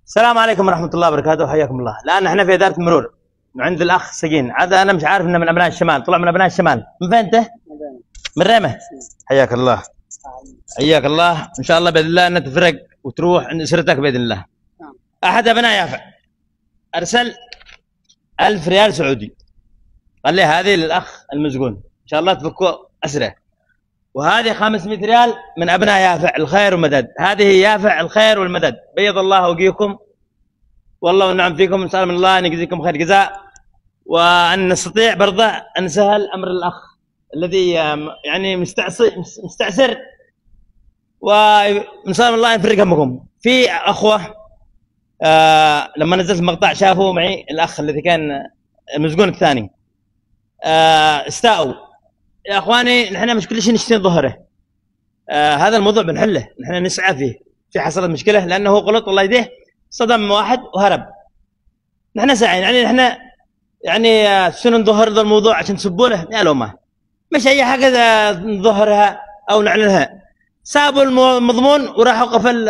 السلام عليكم ورحمة الله وبركاته، حياكم الله. الآن احنا في إدارة المرور عند الأخ سجين. عاد أنا مش عارف إنه من أبناء الشمال، طلع من أبناء الشمال. من فين أنت؟ من ريمة. حياك الله. حياك الله، إن شاء الله بإذن الله أن تفرق وتروح عند أسرتك بإذن الله. أحد أبناء يافع أرسل 1000 ريال سعودي، قال لي هذه للأخ المسجون، إن شاء الله تفكوا أسره. وهذه 500 ريال من أبناء يافع الخير والمدد. هذه يافع الخير والمدد، بيض الله وجيكم والله ونعم فيكم، نسأل من الله أن يجزيكم خير جزاء، وأن نستطيع برضه أن نسهل أمر الأخ الذي يعني مستعسر، ونسأل من الله يفرج همكم. في أخوة لما نزلت المقطع شافوا معي الأخ الذي كان المسجون الثاني، استاءوا. يا اخواني نحن مش كل شيء نشتين ظهره، هذا الموضوع بنحله، نحن نسعى فيه. في حصلت مشكله لانه هو غلط والله يديه، صدم واحد وهرب. نحن ساعين يعني نحن يعني شنو نظهر ذا الموضوع عشان تسبوا له؟ يا لومه مش اي حاجه نظهرها او نعلنها. سابوا المضمون وراحوا قفل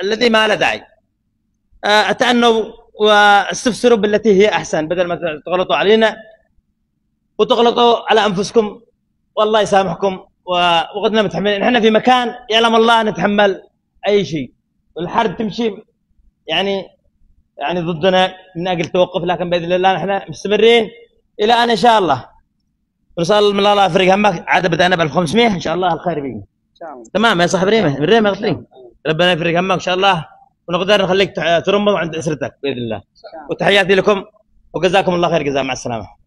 الذي ما له داعي. اتأنوا واستفسروا بالتي هي احسن، بدل ما تغلطوا علينا وتغلطوا على انفسكم. والله يسامحكم، وقدنا متحملين. احنا في مكان يعلم الله نتحمل اي شيء، والحرب تمشي يعني ضدنا من اجل توقف، لكن باذن الله نحن مستمرين الى ان شاء الله. ونسال من الله يفرج همك. عاد بدانا ب 1500 ان شاء الله الخير بيجي ان شاء الله. تمام يا صاحب ريمه، من ريمه غطرين. ربنا يفرج همك ان شاء الله، ونقدر نخليك ترمض عند اسرتك باذن الله. وتحياتي لكم وجزاكم الله خير جزاء. مع السلامه.